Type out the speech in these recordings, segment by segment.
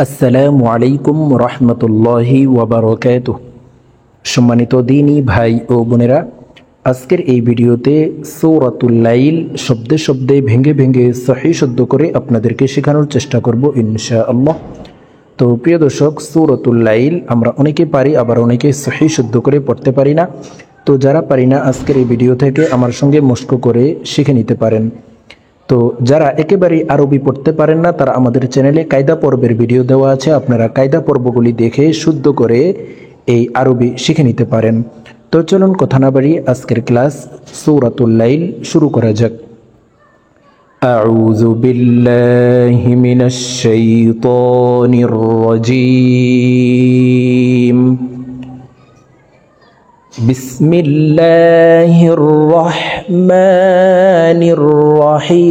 আসসালামু আলাইকুম রহমতুল্লাহি ওয়াবারাকাতুহু। সম্মানিত দিনী ভাই ও বোনেরা, আজকের এই ভিডিওতে সূরাতুল লাইল শব্দে শব্দে ভেঙে ভেঙে সহিহ শুদ্ধ করে আপনাদেরকে শেখানোর চেষ্টা করব ইনশাআল্লাহ। তো প্রিয় দর্শক, সূরাতুল লাইল আমরা অনেকে পারি, আবার অনেকে সহিহ শুদ্ধ করে পড়তে পারি না। তো যারা পারি না, আজকের এই ভিডিও থেকে আমার সঙ্গে মস্ক করে শিখে নিতে পারেন। তো যারা একেবারেই আরবি পড়তে পারেন না, তারা আমাদের চ্যানেলে কায়দা পর্বের ভিডিও দেওয়া আছে, আপনারা কায়দা পর্বগুলি দেখে শুদ্ধ করে এই আরবি শিখে নিতে পারেন। তো চলুন কথা না বাড়িয়ে আজকের ক্লাস সূরাতুল লাইল শুরু করা যাক। আউযু বিল্লাহি মিনাশ শাইতানির রাজীম। বিসমিল্লাহির রহমানির রহিম।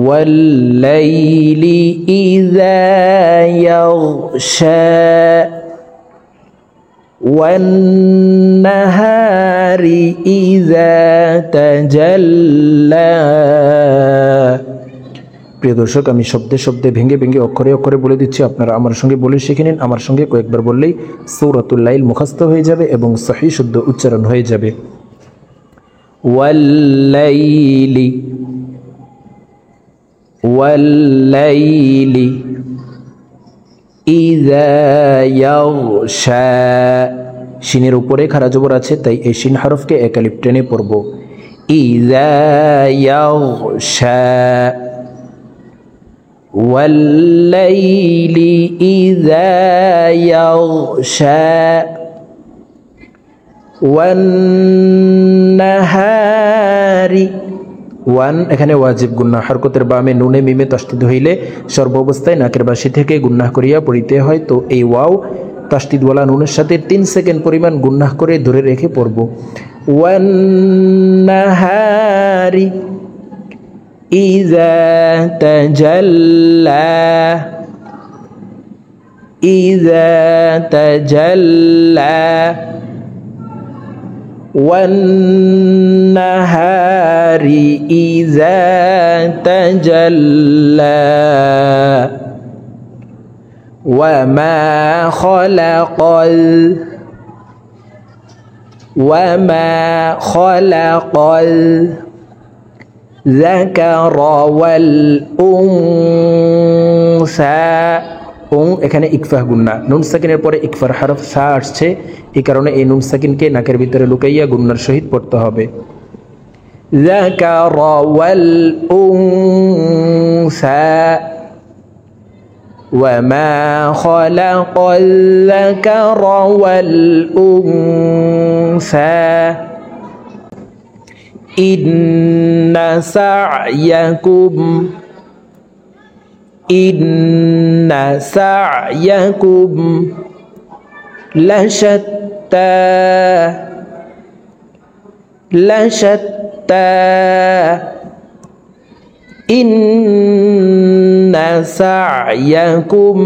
ওয়াল-লাইলি ইযা ইয়াগশা ওয়ান-নাহারি ইযা তাজাল্লা। প্রিয় দর্শক, আমি শব্দে শব্দে ভেঙে ভেঙে অক্ষরে অক্ষরে বলে দিচ্ছি, আপনারা আমার সঙ্গে বলে শিখে নিন। আমার সঙ্গে কয়েকবার বললেই সূরাতুল লাইল মুখস্থ হয়ে যাবে এবং সহিহ শুদ্ধ উচ্চারণ হয়ে যাবে। ওয়াল-লাইলি, ওয়াল-লাইলি ইযা ইয়াগশা। শিনের উপরে খাড়া জবর আছে, তাই এই শিন হরফকে এক আলিফ টেনে পড়ব। ইযা ইয়াগশা, ওয়াল-লাইলি ইযা ইয়াগশা, ওয়ান-নাহারি। ওয়ান এখানে ওয়াজিব গুন্নাহ, হরকতের বামে নুনে মিমে তাসদীদ হইলে সর্বাবস্থায় নাকের বাসি থেকে গুন্নাহ করিয়া পড়িতে হয়। তো এই ওয়াও তাসদীদওয়ালা নুনের সাথে 3 সেকেন্ড পরিমাণ গুন্নাহ করে ধরে রেখে পড়ব। ওয়ান-নাহারি ইযা তাজাল্লা, ইযা তাজাল্লা, ওয়ান-নাহারি ইযা তাজাল্লা। ওয়ামা খালাকাল যাকারা ওয়াল উনসা। এখানে ইকফা গুন্না, নুন সাকিনের পরে ইকফার হরফ সা আসছে, এই কারণে এই নুন সাকিনকে নাকের ভিতরে লুকাইয়া গুন্নার সহিত পড়তে হবে। যাকারা ওয়াল উনসা, ওয়ামা খালাকাল যাকারা ওয়াল উনসা, ইন্না সা'য়াকুম, ইন্না সা'য়াকুম লাশাত্তা, লাশাত্তা, ইন্না সা'য়াকুম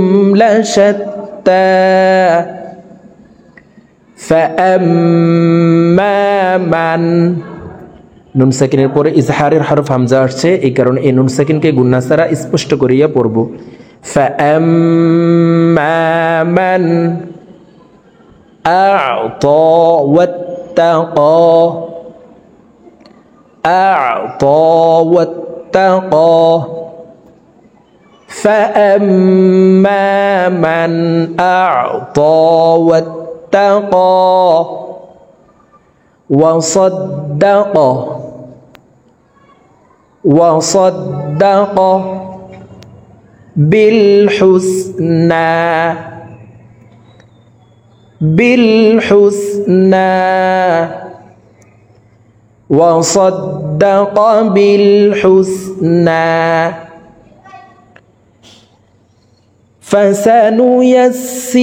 লাশাত্তা। ফাআম্মা মান, নুন সাকিনের পরে ইজহারের হরফ হামজা আসছে, এই কারণে এই নুন সাকিনকে গুন্না ছাড়া স্পষ্ট করিয়া পড়ব। ফাআম্মা মান আ'তা ওয়াত্তাকা, আ'তা ওয়াত্তাকা। ফাআম্মা মান আ'তা ওয়াত্তাকা وصدق، وصدق بالحسنى، بالحسنى، وصدق بالحسنى. فسنيسره،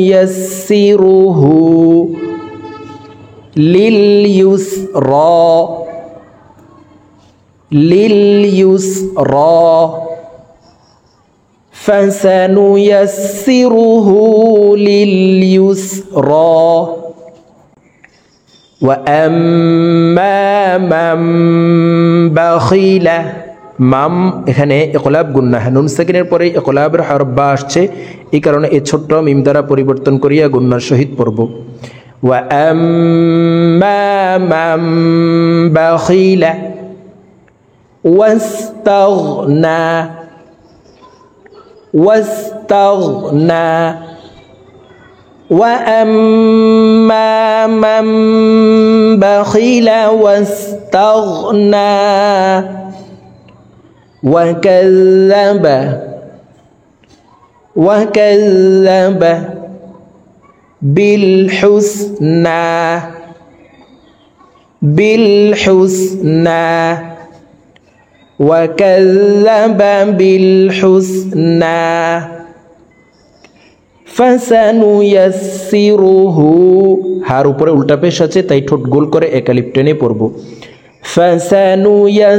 فسنيسره لليسرى، لليسرى. فسنيسره لليسرى وأما من بخل মাম এখানে ইকলাব গুন্নাহ নুন সাকিনের পরে ইকলাবের হরফ বা আসছে এই কারণে এই ছোট্ট মিম দ্বারা পরিবর্তন করিয়া গুন্নার সহিত পড়ব ওয়া আম্মা মান বাখিলা ওয়াস্তাগনা ওয়াস্তাগনা ওয়া আম্মা মান বাখিলা ওয়াস্তাগনা وكذب بالحسنى وكذب بالحسنى فسنيسره হার উপরে উল্টা পেশ আছে তাই ঠোঁট গোল করে এক আলিফ টেনে পড়ব فسنيسره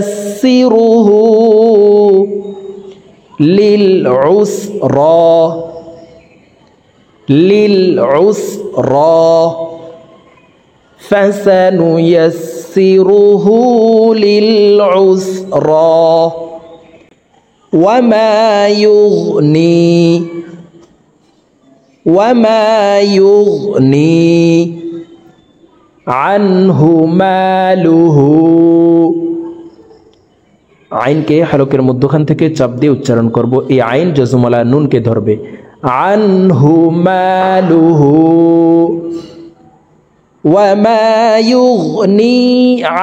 للعسرى فسنيسره للعسرى وما يغني عنه ماله আইনকে হলকের মধ্যখান থেকে চাপ দিয়ে উচ্চারণ করব এই আইন জজমলা নুনকে ধরবে আনহু মালুহু ওয়া মা ইউগনি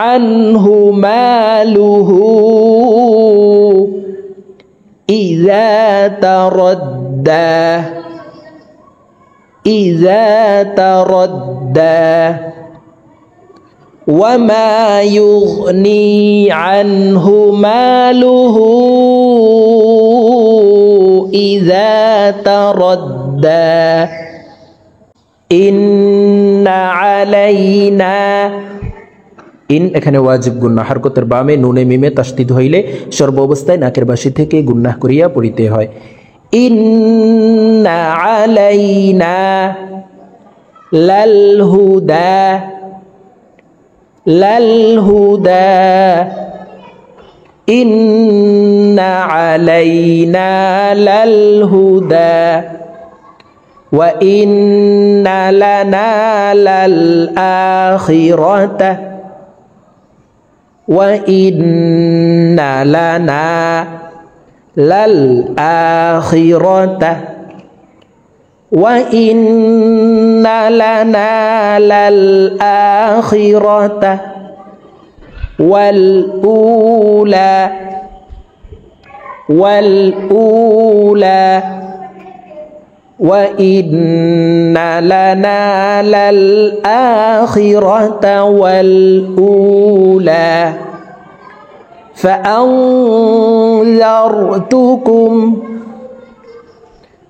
আনহু মালুহু ইযা তারাদ্দা وما يغني عنه ماله إذا تردى إن علينا ইন এখানে ওয়াজিব গুন্নাহ হরকতের বামে নুনে মিমে তাসদীদ হইলে সর্ব অবস্থায় নাকের বাসি থেকে গুন্নাহ করিয়া পড়িতে হয় ইন্না আলাইনা লাল হুদা إن علينا للهدى وإن لنا للآخرة وإن لنا للآخرة وإن لنا للآخرة والأولى وإن لنا للآخرة والأولى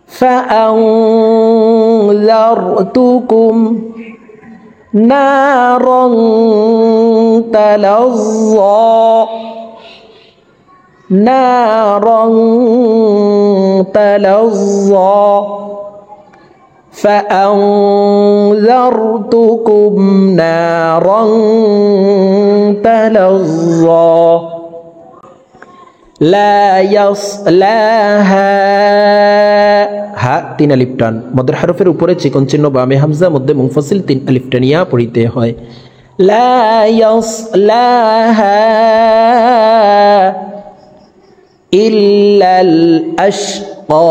فأنذرتكم نارا تلظى فأنذرتكم نارا تلظى لا يصلاها হা তিন আলিফ টান মদের হরফের উপরে চিকন চিহ্ন বামে হামজা মধ্যে মুনফাসিল তিন আলিফ টানিয়া পড়িতে হয় লা ইয়াসলাহা ইল্লাল আশকা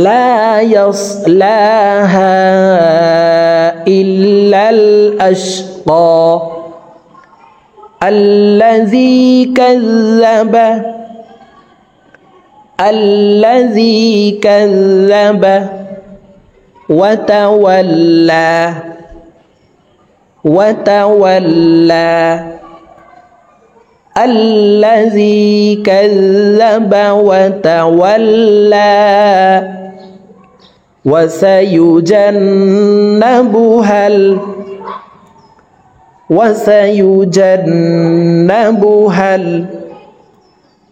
লা ইয়াসলাহা ইল্লাল আশকা الذي كذب وتولى الذي كذب وتولى وسيجنبها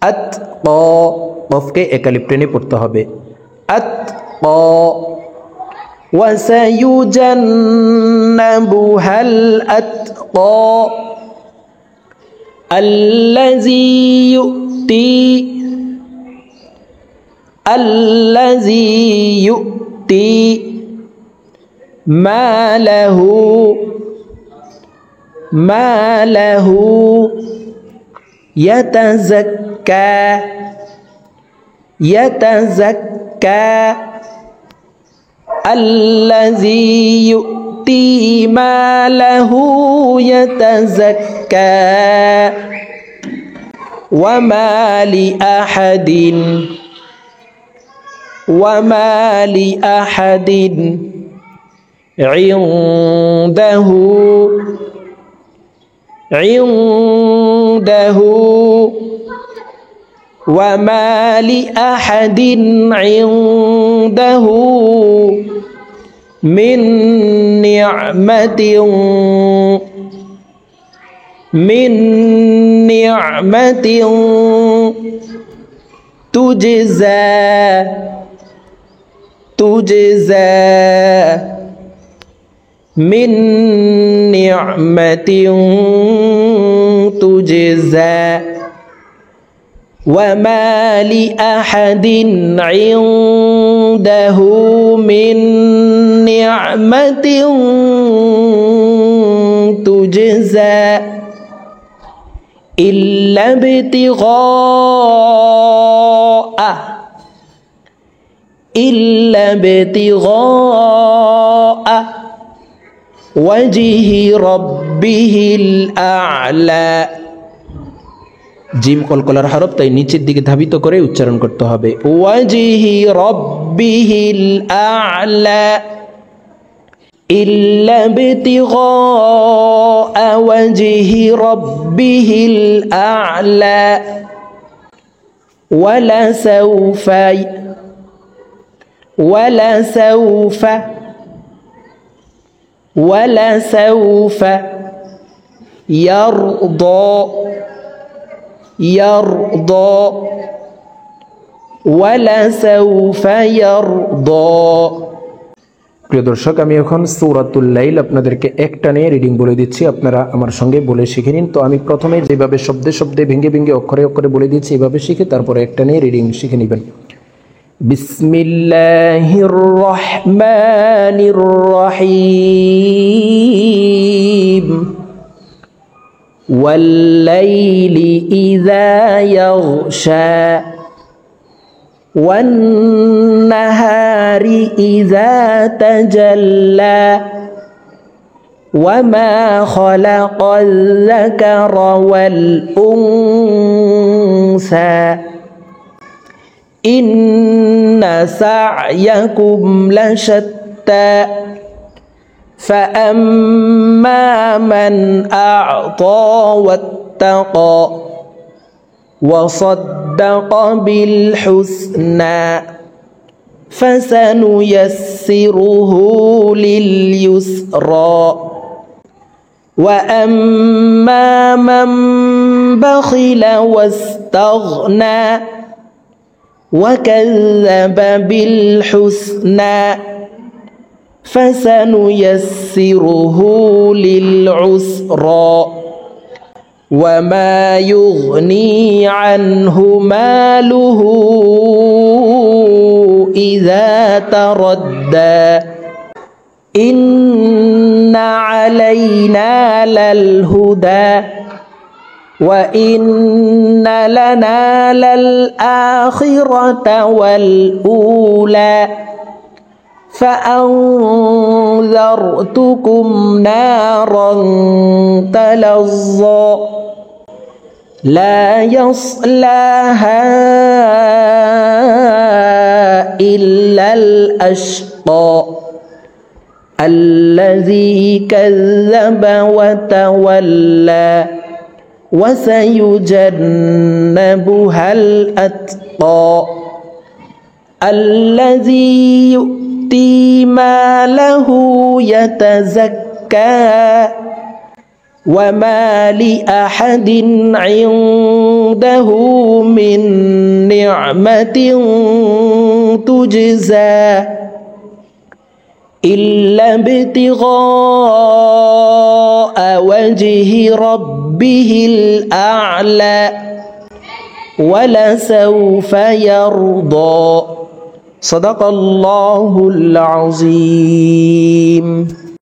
الأتقى কফকে একালিপ টেনে পড়তে হবে أتقى وسيجنبها الأتقى الذي يؤتي ماله يتزكى الذي يؤتي ماله يتزكى وما لأحد عنده وما لأحد عنده من نعمة تجزى من نعمة تجزى وما لأحد عنده من نعمة تجزى إلا ابتغاء وجه ربه الأعلى জিম কলকলার হরফ তাই নিচের দিকে ধাবিত করে উচ্চারণ করতে হবে ওয়াজিহি রব্বিহিল আ'লা ইল্লা বিতিগা ওয়াজিহি রব্বিহিল আ'লা ولسوف يرضى ولسوف يرضى প্রিয় দর্শক আমি এখন সূরাতুল লাইল আপনাদেরকে একটানে রিডিং বলে দিচ্ছি আপনারা আমার সঙ্গে বলে শিখে নিন তো আমি প্রথমে যেভাবে শব্দে শব্দে ভেঙে ভেঙে অক্ষরে অক্ষরে বলে দিচ্ছি এভাবে শিখে তারপরে একটানে রিডিং শিখে নেবেন বিসমিল্লাহির রহমানির রহিম والليل إذا يغشى والنهار إذا تجلى وما خلق الذكر والأنثى إن سعيكم لشتى فأما من أعطى واتقى وصدق بالحسنى فسنيسره لليسرى وأما من بخل واستغنى وكذب بالحسنى فسنيسره للعسرى وما يغني عنه ماله إذا تردى إن علينا للهدى وإن لنا للآخرة والأولى فأنذرتكم نارا تلظى لا يصلاها إلا الأشقى الذي كذب وتولى وسيجنبها الأتقى الذي يؤتي ماله يتزكى وما لأحد عنده من نعمة تجزى إلا ابتغاء وجه ربه الأعلى ولسوف يرضى. صدق الله العظيم.